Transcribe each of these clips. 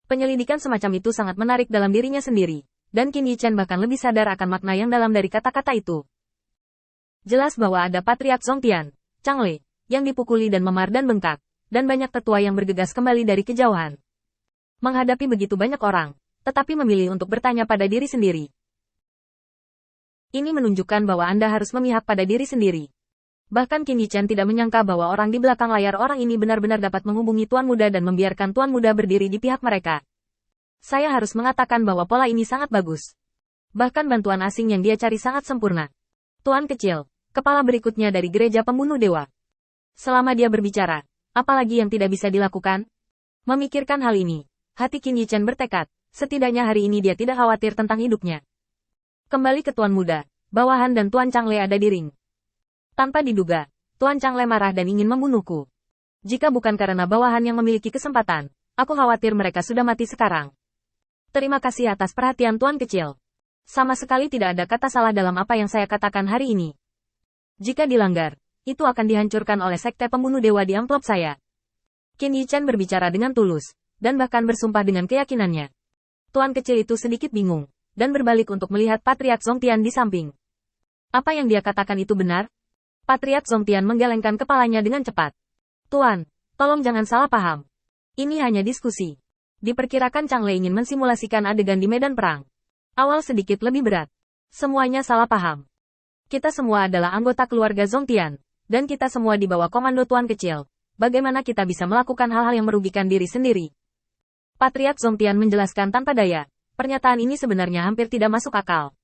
Penyelidikan semacam itu sangat menarik dalam dirinya sendiri, dan Qin Yichen bahkan lebih sadar akan makna yang dalam dari kata-kata itu. Jelas bahwa ada Patriark Zongtian, Chang Lei, yang dipukuli dan memar dan bengkak, dan banyak tetua yang bergegas kembali dari kejauhan. Menghadapi begitu banyak orang, tetapi memilih untuk bertanya pada diri sendiri. Ini menunjukkan bahwa Anda harus memihak pada diri sendiri. Bahkan Qin Yichen tidak menyangka bahwa orang di belakang layar orang ini benar-benar dapat menghubungi Tuan Muda dan membiarkan Tuan Muda berdiri di pihak mereka. Saya harus mengatakan bahwa pola ini sangat bagus. Bahkan bantuan asing yang dia cari sangat sempurna. Tuan kecil, kepala berikutnya dari gereja pembunuh dewa. Selama dia berbicara, apalagi yang tidak bisa dilakukan? Memikirkan hal ini, hati Qin Yichen bertekad, setidaknya hari ini dia tidak khawatir tentang hidupnya. Kembali ke Tuan Muda, bawahan dan Tuan Chang Lei ada di ring. Tanpa diduga, Tuan Chang Lei marah dan ingin membunuhku. Jika bukan karena bawahan yang memiliki kesempatan, aku khawatir mereka sudah mati sekarang. Terima kasih atas perhatian Tuan kecil. Sama sekali tidak ada kata salah dalam apa yang saya katakan hari ini. Jika dilanggar, itu akan dihancurkan oleh sekte pembunuh dewa di amplop saya. Qin Yichen berbicara dengan tulus, dan bahkan bersumpah dengan keyakinannya. Tuan kecil itu sedikit bingung, dan berbalik untuk melihat Patriark Zongtian di samping. Apa yang dia katakan itu benar? Patriark Zongtian menggelengkan kepalanya dengan cepat. Tuan, tolong jangan salah paham. Ini hanya diskusi. Diperkirakan Chang Lei ingin mensimulasikan adegan di medan perang. Awal sedikit lebih berat. Semuanya salah paham. Kita semua adalah anggota keluarga Zongtian, dan kita semua di bawah komando Tuan kecil. Bagaimana kita bisa melakukan hal-hal yang merugikan diri sendiri? Patriark Zongtian menjelaskan tanpa daya. Pernyataan ini sebenarnya hampir tidak masuk akal.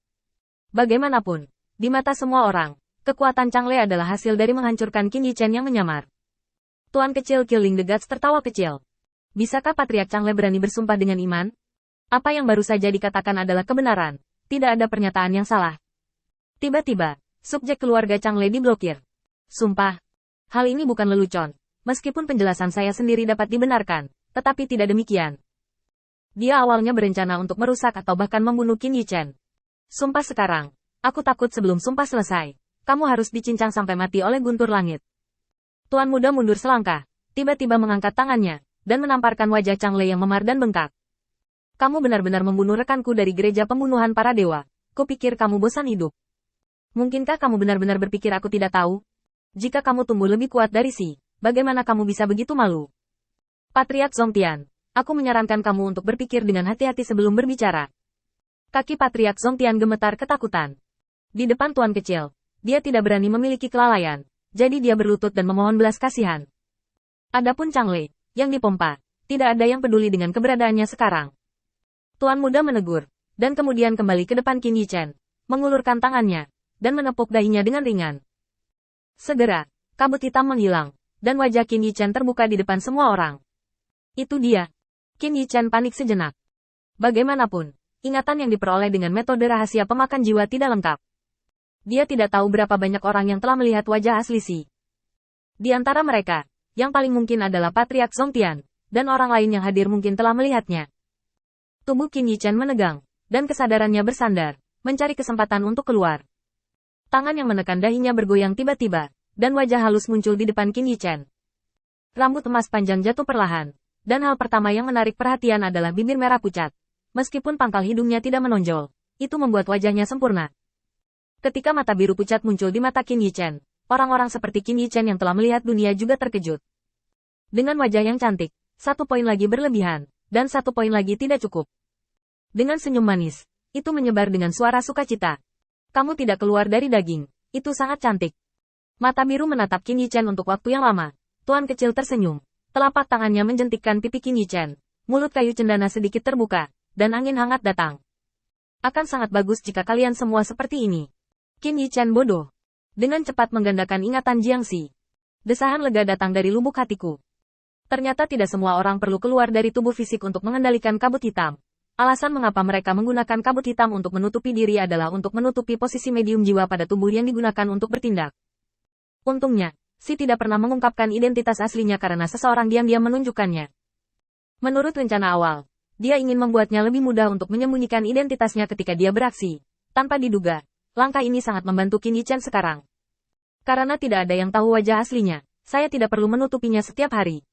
Bagaimanapun, di mata semua orang, kekuatan Chang Lei adalah hasil dari menghancurkan Qin Yichen yang menyamar. Tuan kecil Killing the Gods tertawa kecil. Bisakah Patriark Chang Lei berani bersumpah dengan iman? Apa yang baru saja dikatakan adalah kebenaran. Tidak ada pernyataan yang salah. Tiba-tiba, subjek keluarga Chang Lei diblokir. Sumpah. Hal ini bukan lelucon. Meskipun penjelasan saya sendiri dapat dibenarkan, tetapi tidak demikian. Dia awalnya berencana untuk merusak atau bahkan membunuh Qin Yichen. Sumpah sekarang. Aku takut sebelum sumpah selesai. Kamu harus dicincang sampai mati oleh guntur langit. Tuan Muda mundur selangkah, tiba-tiba mengangkat tangannya, dan menamparkan wajah Chang Lei yang memar dan bengkak. Kamu benar-benar membunuh rekanku dari gereja pembunuhan para dewa. Kupikir kamu bosan hidup. Mungkinkah kamu benar-benar berpikir aku tidak tahu? Jika kamu tumbuh lebih kuat dari bagaimana kamu bisa begitu malu? Patriark Zongtian, aku menyarankan kamu untuk berpikir dengan hati-hati sebelum berbicara. Kaki Patriark Zongtian gemetar ketakutan. Di depan Tuan kecil, dia tidak berani memiliki kelalaian, jadi dia berlutut dan memohon belas kasihan. Adapun Chang Lei, yang dipompa, tidak ada yang peduli dengan keberadaannya sekarang. Tuan Muda menegur, dan kemudian kembali ke depan Qin Yichen, mengulurkan tangannya, dan menepuk dahinya dengan ringan. Segera, kabut hitam menghilang, dan wajah Qin Yichen terbuka di depan semua orang. Itu dia. Qin Yichen panik sejenak. Bagaimanapun, ingatan yang diperoleh dengan metode rahasia pemakan jiwa tidak lengkap. Dia tidak tahu berapa banyak orang yang telah melihat wajah asli Di antara mereka, yang paling mungkin adalah Patriark Zongtian, dan orang lain yang hadir mungkin telah melihatnya. Tubuh Qin Yichen menegang, dan kesadarannya bersandar, mencari kesempatan untuk keluar. Tangan yang menekan dahinya bergoyang tiba-tiba, dan wajah halus muncul di depan Qin Yichen. Rambut emas panjang jatuh perlahan, dan hal pertama yang menarik perhatian adalah bibir merah pucat. Meskipun pangkal hidungnya tidak menonjol, itu membuat wajahnya sempurna. Ketika mata biru pucat muncul di mata Qin Yichen, orang-orang seperti Qin Yichen yang telah melihat dunia juga terkejut. Dengan wajah yang cantik, 1 poin lagi berlebihan, dan 1 poin lagi tidak cukup. Dengan senyum manis, itu menyebar dengan suara sukacita. Kamu tidak keluar dari daging, itu sangat cantik. Mata biru menatap Qin Yichen untuk waktu yang lama. Tuan kecil tersenyum. Telapak tangannya menjentikkan pipi Qin Yichen. Mulut kayu cendana sedikit terbuka, dan angin hangat datang. Akan sangat bagus jika kalian semua seperti ini. Qin Yichen bodoh. Dengan cepat menggandakan ingatan Jiangxi. Desahan lega datang dari lubuk hatiku. Ternyata tidak semua orang perlu keluar dari tubuh fisik untuk mengendalikan kabut hitam. Alasan mengapa mereka menggunakan kabut hitam untuk menutupi diri adalah untuk menutupi posisi medium jiwa pada tubuh yang digunakan untuk bertindak. Untungnya, tidak pernah mengungkapkan identitas aslinya karena seseorang diam-diam menunjukkannya. Menurut rencana awal, dia ingin membuatnya lebih mudah untuk menyembunyikan identitasnya ketika dia beraksi. Tanpa diduga, langkah ini sangat membantu Qin Yichen sekarang. Karena tidak ada yang tahu wajah aslinya, saya tidak perlu menutupinya setiap hari.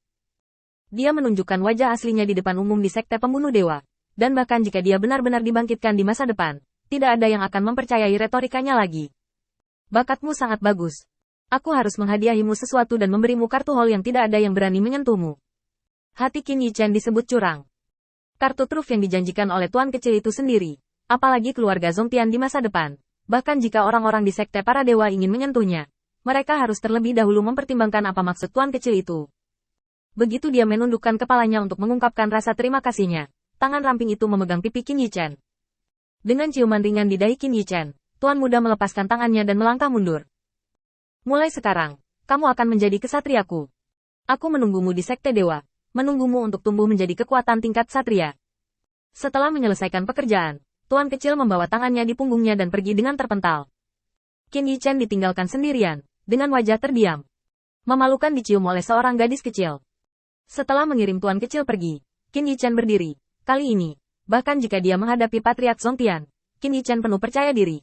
Dia menunjukkan wajah aslinya di depan umum di Sekte Pembunuh Dewa. Dan bahkan jika dia benar-benar dibangkitkan di masa depan, tidak ada yang akan mempercayai retorikanya lagi. Bakatmu sangat bagus. Aku harus menghadiahimu sesuatu dan memberimu kartu hall yang tidak ada yang berani menyentuhmu. Hati Qin Yichen disebut curang. Kartu truf yang dijanjikan oleh tuan kecil itu sendiri, apalagi keluarga Zongtian di masa depan. Bahkan jika orang-orang di Sekte Para Dewa ingin menyentuhnya, mereka harus terlebih dahulu mempertimbangkan apa maksud tuan kecil itu. Begitu dia menundukkan kepalanya untuk mengungkapkan rasa terima kasihnya, tangan ramping itu memegang pipi Qin Yichen. Dengan ciuman ringan di dahi Qin Yichen, tuan muda melepaskan tangannya dan melangkah mundur. Mulai sekarang, kamu akan menjadi kesatriaku. Aku menunggumu di Sekte Dewa, menunggumu untuk tumbuh menjadi kekuatan tingkat satria. Setelah menyelesaikan pekerjaan, tuan kecil membawa tangannya di punggungnya dan pergi dengan terpental. Qin Yichen ditinggalkan sendirian, dengan wajah terdiam. Memalukan dicium oleh seorang gadis kecil. Setelah mengirim tuan kecil pergi, Qin Yichen berdiri. Kali ini, bahkan jika dia menghadapi Patriark Zongtian, Qin Yichen penuh percaya diri.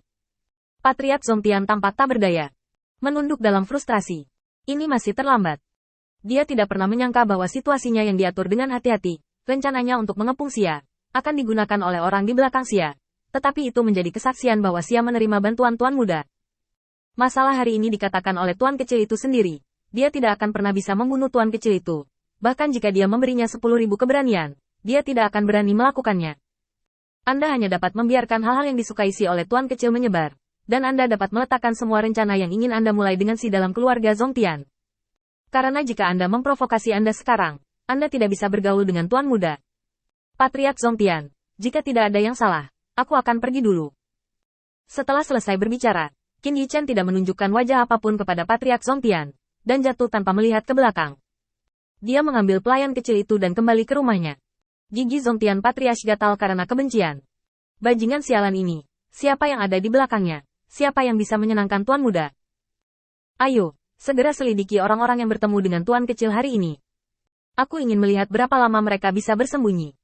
Patriark Zongtian tampak tak berdaya. Menunduk dalam frustrasi. Ini masih terlambat. Dia tidak pernah menyangka bahwa situasinya yang diatur dengan hati-hati, rencananya untuk mengepung Xia, akan digunakan oleh orang di belakang Xia. Tetapi itu menjadi kesaksian bahwa Xia menerima bantuan tuan muda. Masalah hari ini dikatakan oleh tuan kecil itu sendiri. Dia tidak akan pernah bisa membunuh tuan kecil itu. Bahkan jika dia memberinya 10.000 keberanian, dia tidak akan berani melakukannya. Anda hanya dapat membiarkan hal-hal yang disukai Si oleh tuan kecil menyebar. Dan Anda dapat meletakkan semua rencana yang ingin Anda mulai dengan Si dalam keluarga Zongtian. Karena jika Anda memprovokasi Anda sekarang, Anda tidak bisa bergaul dengan tuan muda. Patriark Zongtian, jika tidak ada yang salah, aku akan pergi dulu. Setelah selesai berbicara, Qin Yichen tidak menunjukkan wajah apapun kepada Patriark Zongtian, dan jatuh tanpa melihat ke belakang. Dia mengambil pelayan kecil itu dan kembali ke rumahnya. Gigi Zongtian Patriarch gatal karena kebencian. Bajingan sialan ini, siapa yang ada di belakangnya? Siapa yang bisa menyenangkan tuan muda? Ayo, segera selidiki orang-orang yang bertemu dengan tuan kecil hari ini. Aku ingin melihat berapa lama mereka bisa bersembunyi.